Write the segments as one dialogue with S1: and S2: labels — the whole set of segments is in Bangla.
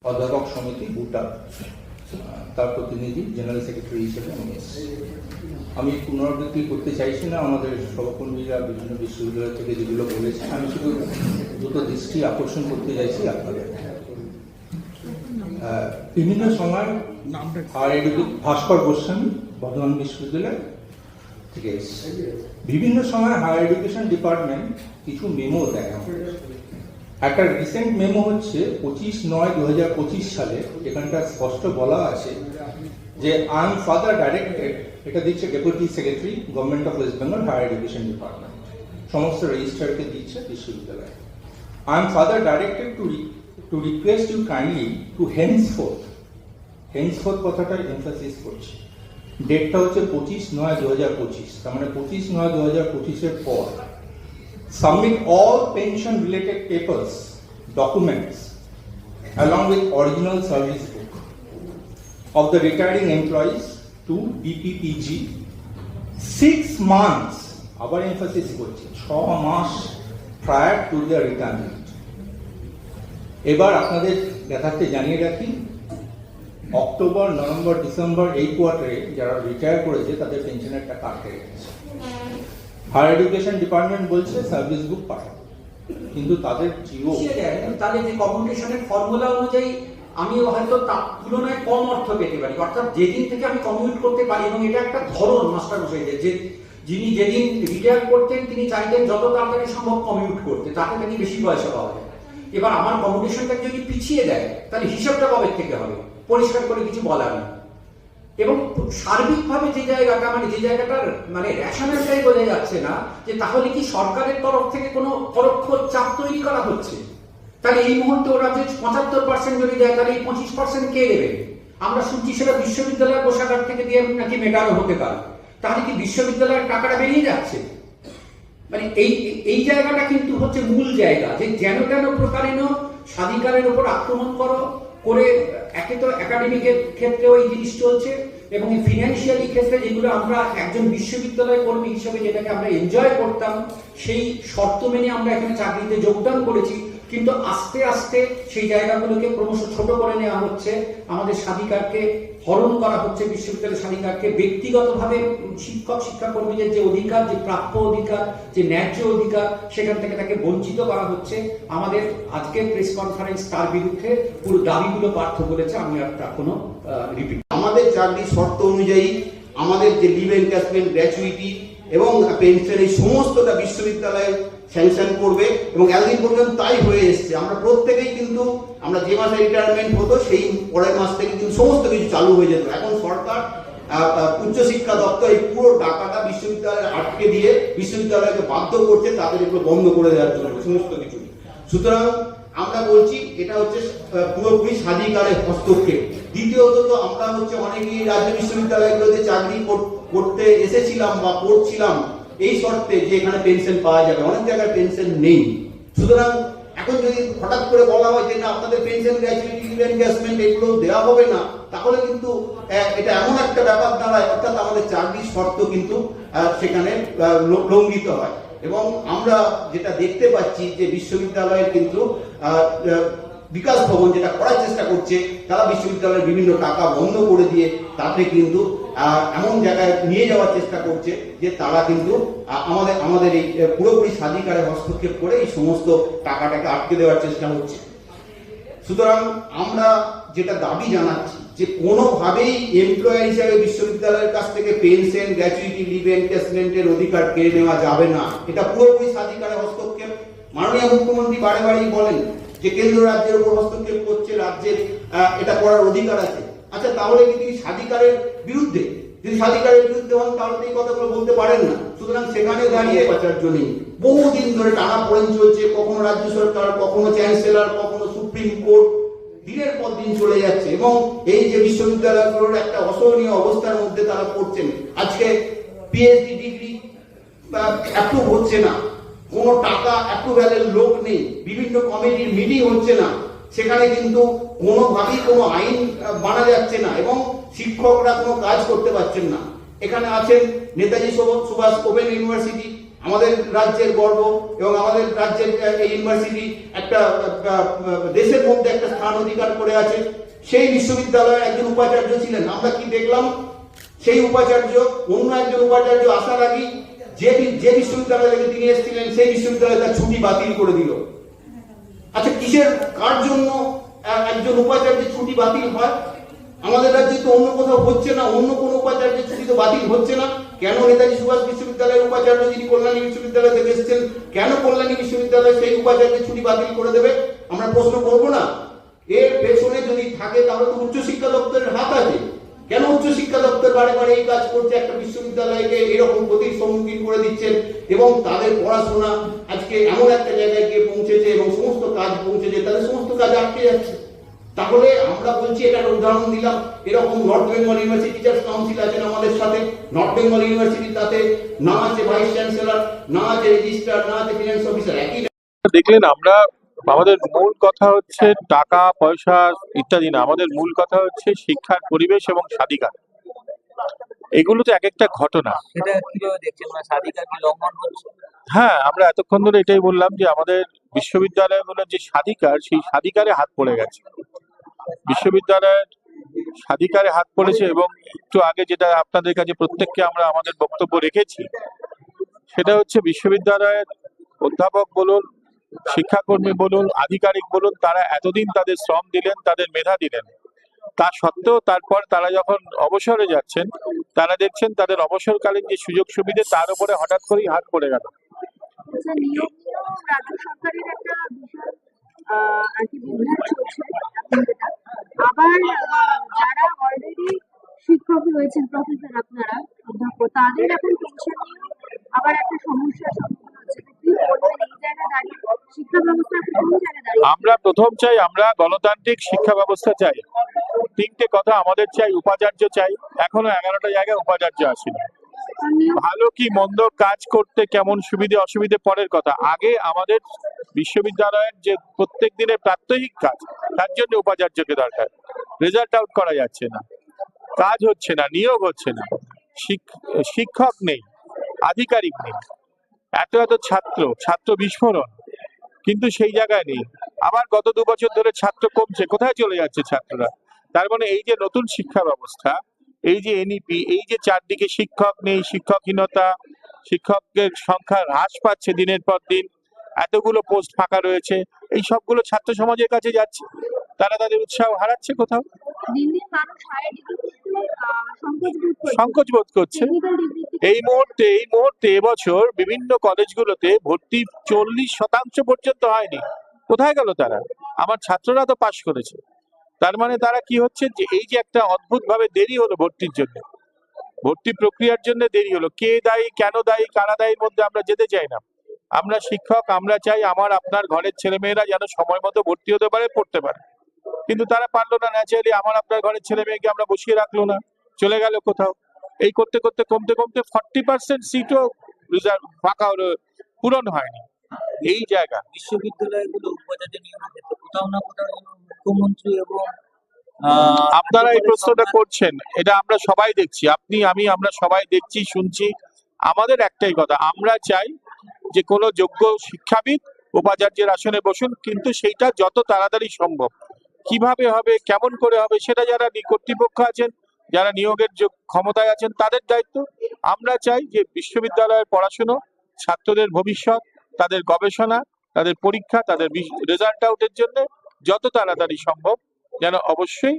S1: অধ্যাপক সমিতি বুটা তার প্রতিনিধি জেনারেল সেক্রেটারি হিসেবে আমি এসেছি। আমি পুনরাবৃত্তি করতে চাইছি না আমাদের সহকর্মীরা বিভিন্ন বিশ্ববিদ্যালয় থেকে যেগুলো বলেছে, আমি শুধু দুটো দৃষ্টি আকর্ষণ করতে চাইছি আপনাদের। বিভিন্ন সময় ভাস্কর গোস্বামী বর্ধমান বিশ্ববিদ্যালয় থেকে এসেছে। বিভিন্ন সময় হায়ার এডুকেশন ডিপার্টমেন্ট কিছু মেমো দেয়। একটা রিসেন্ট মেমো হচ্ছে 25/9/2025 সালে, এখানটা স্পষ্ট বলা আছে যে আই এম ফার্দার ডাইরেক্টেড, এটা দিচ্ছে deputy secretary government of West Bengal higher education department, সমস্ত রেজিস্ট্রারকে দিচ্ছে বিশ্ববিদ্যালয়। I am further directed to request you kindly to henceforth কথাটা এমফাসিস করছি। ডেটটা হচ্ছে 25/9/2025, তার মানে 25/9/2025 পর submit all pension related papers, documents along with original service book of the retiring employees to BPPG 6 months, আবার emphasis করছি, 6 মাস prior to their retirement। এবার আপনাদের দেখাতে জানিয়ে রাখি, অক্টোবর, নভেম্বর, ডিসেম্বর এই কোয়ার্টারে যারা রিটায়ার করেছে তাদের পেনশনের টাকা আটকে রেখেছে। হায়ার এডুকেশন ডিপার্টমেন্ট বলছে সার্ভিস বুক পাঠাবো, কিন্তু তাদের জিও
S2: তাদের যে কমিউনিকেশনের ফর্মুলা অনুযায়ী আমিও হয়তো তার তুলনায় কম অর্থ পেতে পারি, অর্থাৎ যেদিন থেকে আমি কমিউট করতে পারি, এবং এটা একটা ধরন মাস্টার মশাইদের যে যিনি যেদিন রিটায়ার করতেন তিনি চাইতেন যত তাড়াতাড়ি সম্ভব কমিউট করতে, তাতে নাকি বেশি পয়সা পাওয়া যায়। এবার আমার কমিউনিকেশনটাকে যদি পিছিয়ে দেয় তাহলে হিসাবটা কবে থেকে হবে, পরিষ্কার করে কিছু বলার নেই। এবং সার্বিকভাবে যে জায়গাটা যে জায়গাটার রেশনালটাই বোঝা যাচ্ছে না, যে তাহলে কি সরকারের তরফ থেকে কোনো পরোক্ষ চাপ তৈরি করা হচ্ছে? তাহলে এই মুহূর্তে ওরা যে 75% যদি দেয়, তাহলে এই 25% কে দেবে? আমরা শুনছি সেটা বিশ্ববিদ্যালয়ের কোষাগার থেকে দিয়ে নাকি মেটানো হতে পারে। তাহলে কি বিশ্ববিদ্যালয়ের টাকাটা বেরিয়ে যাচ্ছে? এই জায়গাটা কিন্তু হচ্ছে মূল জায়গা, যে যেন তেন প্রকারেণ স্বাধিকারের উপর আক্রমণ করে একে তো একাডেমিকের ক্ষেত্রেও এই জিনিস চলছে, এবং এই ফিনান্সিয়ালি ক্ষেত্রে যেগুলো আমরা একজন বিশ্ববিদ্যালয় কর্মী হিসেবে যেটাকে আমরা এনজয় করতাম, সেই শর্ত মেনে আমরা এখানে চাকরিতে যোগদান করেছি, কিন্তু আস্তে আস্তে সেই জায়গাগুলোকে ক্রমশ ছোট করে নেওয়া হচ্ছে, আমাদের স্বাধিকারকে হরণ করা হচ্ছে, বিশ্ববিদ্যালয়ের স্বাধিকারকে ব্যক্তিগতভাবে শিক্ষাকর্মীদের যে অধিকার, যে প্রাপ্য অধিকার, যে ন্যায্য অধিকার, সেখান থেকে তাকে বঞ্চিত করা হচ্ছে। আমাদের আজকের প্রেস কনফারেন্স তার বিরুদ্ধে পুরো দাবিগুলো পার্থ বলেছে, আমি আর তা কোনো রিপিট।
S3: আমাদের চাকরির শর্ত অনুযায়ী আমাদের যে লিভ এনক্যাশমেন্ট, গ্র্যাচুইটি এবং পেনশন, এই সমস্তটা বিশ্ববিদ্যালয় স্যাংশন করবে, এবং এতদিন পর্যন্ত তাই হয়ে এসছে। আমরা প্রত্যেকেই কিন্তু আমরা যে মাসে রিটায়ারমেন্ট হতো সেই পরের মাস থেকে কিন্তু সমস্ত কিছু চালু হয়ে যেত। এখন সরকার উচ্চশিক্ষা দপ্তর এই পুরো টাকাটা বিশ্ববিদ্যালয়ে আটকে দিয়ে বিশ্ববিদ্যালয়কে বাধ্য করছে তাদের এগুলো বন্ধ করে দেওয়ার জন্য সমস্ত কিছু। সুতরাং আমরা বলছি এটা হচ্ছে পুরোপুরি স্বাধিকারের হস্তক্ষেপ। দ্বিতীয়ত আমরা অনেকেই রাজ্য বিশ্ববিদ্যালয়গুলোতে চাকরি করতে এসেছিলাম বা পড়ছিলাম এই শর্তে যে এখানে পেনশন পাওয়া যাবে, অনেক জায়গায় পেনশন নেই। সুতরাং এখন যদি হঠাৎ করে বলা হয় যে না আপনাদের পেনশন, গ্র্যাচুইটি, লিভ এনক্যাশমেন্ট এগুলো দেওয়া হবে না, তাহলে কিন্তু এটা এমন একটা ব্যাপার দাঁড়ায়, অর্থাৎ আমাদের চাকরির শর্ত কিন্তু সেখানে লঙ্ঘিত হয়। এবং আমরা যেটা দেখতে পাচ্ছি যে বিশ্ববিদ্যালয়ের কিন্তু বিকাশ ভবন যেটা করার চেষ্টা করছে, তারা বিশ্ববিদ্যালয়ের বিভিন্ন টাকা বন্ধ করে দিয়ে তাতে কিন্তু এমন জায়গায় নিয়ে যাওয়ার চেষ্টা করছে যে তারা কিন্তু আমাদের এই পুরোপুরি স্বাধিকারে হস্তক্ষেপ করে এই সমস্ত টাকাটাকে আটকে দেওয়ার চেষ্টা হচ্ছে। সুতরাং আমরা যেটা দাবি জানাচ্ছি যে কোনোভাবেই এমপ্লয়ার হিসাবে বিশ্ববিদ্যালয়ের কাছ থেকে পেনশন, গ্র্যাচুইটি, লিভ এনক্যাশমেন্টের অধিকার কেড়ে নেওয়া যাবে না। এটা পুরোপুরি স্বাধিকারে হস্তক্ষেপ। মাননীয় মুখ্যমন্ত্রী বারে বারেই বলেন যে কেন্দ্র রাজ্যের উপর হস্তক্ষেপ করছে, রাজ্যের এটা করার অধিকার আছে। আচ্ছা, তাহলে কি তিনি স্বাধিকারের বিরুদ্ধে? যদি স্বাধিকারের বিরুদ্ধে হন তাহলে এই কথাগুলো বলতে পারেন না। সুতরাং সেখানে দাঁড়িয়ে বাঁচার জন্য বহুদিন ধরে টানাপোড়েন চলছে, কখনো রাজ্য সরকার, কখনো চ্যান্সেলর, কখনো সুপ্রিম কোর্ট, দিনের পর দিন চলে যাচ্ছে, এবং এই যে বিশ্ববিদ্যালয়গুলোর একটা অসহনীয় অবস্থার মধ্যে তারা পড়ছেন। আজকে পিএইচডি ডিগ্রি অ্যাপ্রুভ হচ্ছে না, কোনো টাকা অ্যাপ্রুভ্যালের লোক নেই, বিভিন্ন কমিটির মিটিং হচ্ছে না, সেখানে কিন্তু কোনোভাবেই কোনো আইন মানা যাচ্ছে না, এবং শিক্ষকরা কোনো কাজ করতে পারছেন না। এখানে আছেন নেতাজি সুভাষ ওপেন ইউনিভার্সিটি, আমাদের রাজ্যের গর্ব এবং আমাদের রাজ্যের এই ইউনিভার্সিটি একটা দেশের মধ্যে একটা স্থান অধিকার করে আছে। সেই বিশ্ববিদ্যালয়ে একজন উপাচার্য ছিলেন, আমরা কি দেখলাম, সেই উপাচার্য অন্য একজন উপাচার্য আসার আগে যে বিশ্ববিদ্যালয় থেকে তিনি এসেছিলেন সেই বিশ্ববিদ্যালয়ে তার ছুটি বাতিল করে দিল। আচ্ছা, কিসের কার জন্য একজন উপাচার্যের ছুটি বাতিল হয়? আমাদের রাজ্যে তো অন্য কোথাও হচ্ছে না, অন্য কোনো উপাচার্যের ছুটি তো বাতিল হচ্ছে না। কেন নেতাজি সুভাষ বিশ্ববিদ্যালয়ের উপাচার্য যিনি কল্যাণী বিশ্ববিদ্যালয় থেকে এসেছেন, কেন কল্যাণী বিশ্ববিদ্যালয় সেই উপাচার্যের ছুটি বাতিল করে দেবে? আমরা প্রশ্ন করবো না? এর পেছনে যদি থাকে তাহলে তো উচ্চশিক্ষা দপ্তরের হাত আছে। কেন উচ্চশিক্ষা দপ্তর বারে বারে এই কাজ করছে, একটা বিশ্ববিদ্যালয়কে এরকম ক্ষতির সম্মুখীন করে দিচ্ছেন এবং তাদের পড়াশোনা আজকে এমন একটা জায়গায় গিয়ে পৌঁছেছে এবং সমস্ত কাজ পৌঁছেছে, তাদের সমস্ত কাজ আটকে যাচ্ছে। তাহলে আমরা বলছি, এটা উদাহরণ দিলাম, এরকম north Bengal university teachers council আছেন আমাদের সাথে, নর্থ বেঙ্গল ইউনিভার্সিটি তাতে না আছে ভাইস চ্যান্সেলর, না আছে রেজিস্ট্রার, না আছে ফিনান্স অফিসার। একই
S4: দেখলেন, আমরা আমাদের মূল কথা হচ্ছে টাকা পয়সা ইত্যাদি না, আমাদের মূল কথা হচ্ছে শিক্ষার পরিবেশ এবং স্বাধিকার। এগুলো তো এক একটা ঘটনা।
S5: সেটা কিভাবে দেখছেন, মানে স্বাধিকার কি লঙ্ঘন হচ্ছে?
S4: হ্যাঁ, আমরা এতক্ষণ ধরে এটাই বললাম যে আমাদের বিশ্ববিদ্যালয়গুলোর যে স্বাধিকার, সেই স্বাধিকারে হাত পড়ে গেছে। বিশ্ববিদ্যালয়ের স্বাধিকারে হাত পড়েছে এবং একটু আগে যেটা আপনাদের কাছে প্রত্যেককে আমরা আমাদের বক্তব্য রেখেছি, সেটা হচ্ছে বিশ্ববিদ্যালয়ের অধ্যাপক বলুন, শিক্ষাকর্মী বলুন, আধিকারিক বলুন, তারা এতদিন তাদের শ্রম দিলেন, তাদের মেধা দিলেন, তা সত্ত্বেও তারপর তারা যখন অবসরে যাচ্ছেন, তারা দেখছেন তাদের অবসরকালীন যে সুযোগ সুবিধে তার উপরে হঠাৎ করেই হাত পড়ে গেল।
S6: আচ্ছা, নিয়োগ নিয়েও রাজ্য সরকারের একটা বিশাল আর কি বিভ্রাট চলছে এখন যেটা। আবার যারা অলরেডি শিক্ষক রয়েছেন, প্রফেসর আপনারা অধ্যক্ষ, তাদের এখন পেনশন নিয়েও আবার একটা সমস্যার সম্মুখীন হচ্ছে। তো কি বলবেন এই জায়গায় দাঁড়িয়ে? শিক্ষা ব্যবস্থা এখন কোন জায়গায় দাঁড়িয়ে?
S4: আমরা প্রথম চাই, আমরা গণতান্ত্রিক শিক্ষা ব্যবস্থা চাই। তিনটে কথা আমাদের চাই, উপাচার্য চাই, এখনো 11টা জায়গায় উপাচার্য আসেনি। ভালো কি মন্দ কাজ করতে কেমন সুবিধে অসুবিধে পরের কথা, আগে আমাদের বিশ্ববিদ্যালয়ের যে প্রত্যেক দিনের প্রাত্যহিক কাজ, তার জন্য উপাচার্যকে দরকার। রেজাল্ট আউট করা যাচ্ছে না, কাজ হচ্ছে না, নিয়োগ হচ্ছে না, শিক্ষক নেই, আধিকারিক নেই, এত এত ছাত্র বিস্ফোরণ, কিন্তু সেই জায়গায় নেই। আবার গত 2 বছর ধরে ছাত্র কমছে, কোথায় চলে যাচ্ছে ছাত্ররা? তার মানে এই যে নতুন শিক্ষা ব্যবস্থা, এই যে এনইপি, এই যে চারদিকে শিক্ষক নেই, শিক্ষকহীনতা, শিক্ষকের সংখ্যা হ্রাস পাচ্ছে দিনের পর দিন, এতগুলো পোস্ট ফাঁকা রয়েছে, এই সবগুলো ছাত্র সমাজের কাছে যাচ্ছে, তারা তাদের উৎসাহ হারাচ্ছে কোথাও,
S6: দিন দিন মানুষ হায়ার ডিগ্রি
S4: সংকোচ বোধ করছে। এই মুহূর্তে এবছর বিভিন্ন কলেজগুলোতে ভর্তি 40% পর্যন্ত হয়নি। কোথায় গেল তারা? আমার ছাত্ররা তো পাশ করেছে। তার মানে তারা কি হচ্ছে, যে এই যে একটা অদ্ভুত ভাবে দেরি হলো ভর্তির জন্য, ভর্তি প্রক্রিয়ার জন্য দেরি হলো, কে দায়ী, কেন দায়ী, কারা দায়ীর মধ্যে আমরা যেতে চাই না। আমরা শিক্ষক, আমরা চাই আমার আপনার ঘরের ছেলেমেয়েরা যেন সময় মতো ভর্তি হতে পারে, পড়তে পারে, কিন্তু তারা পারলো না। ন্যাচারালি আমার আপনার ঘরের ছেলে মেয়েকে আমরা বসিয়ে রাখলো না, চলে গেল কোথাও। এই করতে করতে কমতে 40% সিটও রিজার্ভ ফাঁকা হলো, পূরণ হয়নি। এই জায়গা
S5: বিশ্ববিদ্যালয়গুলো উপাচার্য নিয়োগের ক্ষেত্রে কোথাও না কোথাও মুখ্যমন্ত্রী এবং
S4: আপনারা এই প্রশ্নটা করছেন, এটা আমরা সবাই দেখছি, আপনি আমি আমরা সবাই দেখছি, শুনছি। আমাদের একটাই কথা, আমরা চাই যে কোনো যোগ্য শিক্ষাবিদ উপাচার্যের আসনে বসুন, কিন্তু সেইটা যত তাড়াতাড়ি সম্ভব। কিভাবে হবে, কেমন করে হবে, সেটা যারা কর্তৃপক্ষ আছেন, যারা নিয়োগের ক্ষমতায় আছেন, তাদের দায়িত্ব। আমরা চাই যে বিশ্ববিদ্যালয়ের পড়াশুনো, ছাত্রদের ভবিষ্যৎ, তাদের গবেষণা, তাদের পরীক্ষা, তাদের রেজাল্ট আউটের জন্য যত তাড়াতাড়ি সম্ভব যেন অবশ্যই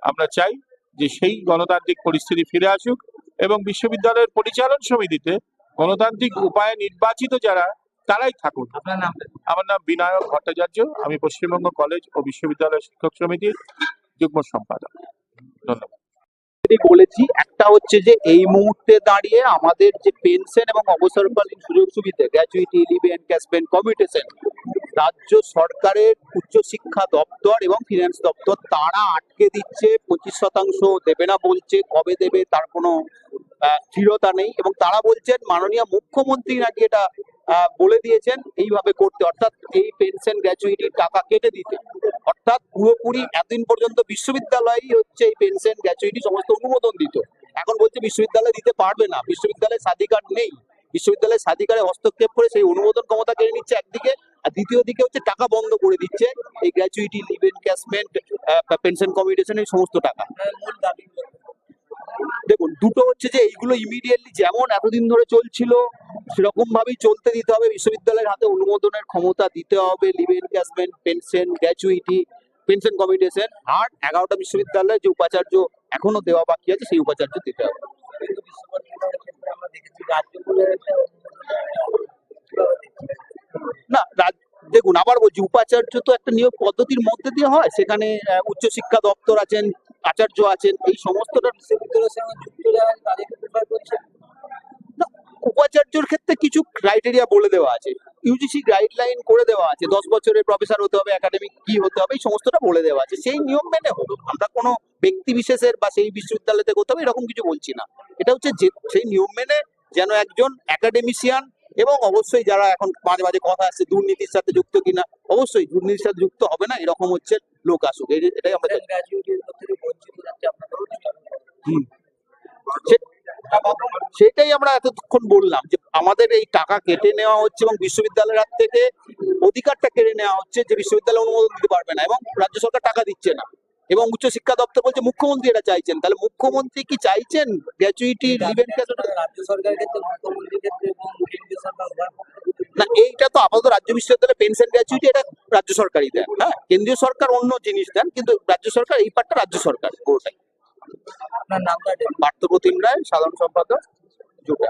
S4: আমরা চাই যে সেই গণতান্ত্রিক পরিস্থিতি ফিরে আসুক এবং বিশ্ববিদ্যালয়ের পরিচালন সমিতিতে গণতান্ত্রিক উপায়ে নির্বাচিত যারা, তারাই থাকুন।
S5: আপনার নাম?
S4: আমার নাম বিনায়ক ভট্টাচার্য, আমি পশ্চিমবঙ্গ কলেজ ও বিশ্ববিদ্যালয় শিক্ষক সমিতির যুগ্ম সম্পাদক। ধন্যবাদ।
S7: বলেছি, একটা হচ্ছে যে এই মুহূর্তে দাঁড়িয়ে আমাদের যে পেনশন এবং অবসরকালীন সুযোগ সুবিধা, গ্র্যাচুইটি, লিভ এনক্যাশমেন্ট, কমিউটেশন, রাজ্য সরকারের উচ্চশিক্ষা দপ্তর এবং ফিনান্স দপ্তর তারা আটকে দিচ্ছে। 25% দেবে না বলছে, কবে দেবে তার কোনো দৃঢ়তা নেই, এবং তারা বলছেন মাননীয় মুখ্যমন্ত্রী নাকি এটা বলে দিয়েছেন এইভাবে করতে, অর্থাৎ এই পেনশন গ্র্যাচুইটির টাকা কেটে দিতে। অর্থাৎ পুরোপুরি এতদিন পর্যন্ত বিশ্ববিদ্যালয়ই হচ্ছে এই পেনশন গ্র্যাচুইটি সমস্ত অনুমোদন দিত, এখন বলছে বিশ্ববিদ্যালয় দিতে পারবে না, বিশ্ববিদ্যালয়ের স্বাধিকার নেই। বিশ্ববিদ্যালয়ের স্বাধিকারে হস্তক্ষেপ করে সেই অনুমোদন ক্ষমতা কেড়ে নিচ্ছে একদিকে, আর দ্বিতীয় দিকে হচ্ছে টাকা বন্ধ করে দিচ্ছে এই gratuity, leave encashment, pension communication, এই সমস্ত টাকা।
S5: মূল দাবিগুলো
S7: দেখুন, দুটো হচ্ছে যে এইগুলো ইমিডিয়েটলি যেমন এতদিন ধরে চলছিল সেরকম ভাবেই চলতে দিতে হবে, বিশ্ববিদ্যালয়ের হাতে অনুমোদনের ক্ষমতা দিতে হবে leave encashment, pension, gratuity, pension communication, আর 11টা বিশ্ববিদ্যালয়ে যে উপাচার্য এখনো দেওয়া বাকি আছে সেই উপাচার্য দিতে হবে।
S5: কিন্তু বিশ্ববিদ্যালয়ের ক্ষেত্রে আমরা দেখেছি রাজ্যগুলোর একটা
S7: না দেখুন, আবার বলছি, উপাচার্য তো একটা নিয়োগ পদ্ধতির মধ্যে দিয়ে হয়, সেখানে উচ্চশিক্ষা দপ্তর আছেন, আচার্য আছেন, এই সমস্তটা
S5: বিশ্ববিদ্যালয়ের সঙ্গে যুক্ত যারা তাদেরকে প্রেফার করছে।
S7: না, উপাচার্যর ক্ষেত্রে কিছু ক্রাইটেরিয়া বলে দেওয়া আছে, ইউজিসি গাইডলাইন করে দেওয়া আছে, 10 বছরের প্রফেসর হতে হবে, একাডেমিক কি হতে হবে, এই সমস্তটা বলে দেওয়া আছে, সেই নিয়ম মেনে হবে। আমরা কোনো ব্যক্তি বিশেষের বা সেই বিশ্ববিদ্যালয় থেকে হতে হবে এরকম কিছু বলছি না, এটা হচ্ছে যে সেই নিয়ম মেনে যেন একজন একাডেমিশিয়ান, এবং অবশ্যই যারা এখন মাঝে মাঝে কথা আসছে দুর্নীতির সাথে যুক্ত কিনা, অবশ্যই দুর্নীতির সাথে যুক্ত হবে না এরকম হচ্ছে লোক আসুক, এটাই আমরা চাই।
S5: গ্র্যাজুয়েটের থেকে বঞ্চিত যাচ্ছে আপনাদের
S7: সেটাই আমরা এতক্ষণ বললাম যে আমাদের এই টাকা কেটে নেওয়া হচ্ছে এবং বিশ্ববিদ্যালয়ের হাত থেকে অধিকারটা কেড়ে নেওয়া হচ্ছে যে বিশ্ববিদ্যালয় অনুমোদন দিতে পারবে না, এবং রাজ্য সরকার টাকা দিচ্ছে না, এবং উচ্চশিক্ষা দপ্তর বলছে মুখ্যমন্ত্রী এটা চাইছেন। তাহলে মুখ্যমন্ত্রী কি চাইছেন গ্র্যাচুইটি, লিভ এনক্যাশমেন্ট?
S5: রাজ্য সরকারের ক্ষেত্রে, মুখ্যমন্ত্রীর ক্ষেত্রে এবং কেন্দ্রীয় সরকার উভয় পক্ষে
S7: না, এইটা তো আপাতত রাজ্য বিশ্ববিদ্যালয় পেনশন গ্র্যাচুইটি এটা রাজ্য সরকারই দেন, হ্যাঁ, কেন্দ্রীয় সরকার অন্য জিনিস দেন, কিন্তু রাজ্য সরকার এই পার্টটা রাজ্য সরকার পুরোটাই।
S5: আপনার নামটা
S7: পার্থপ্রতিম রায়, সাধারণ সম্পাদক, জোটা।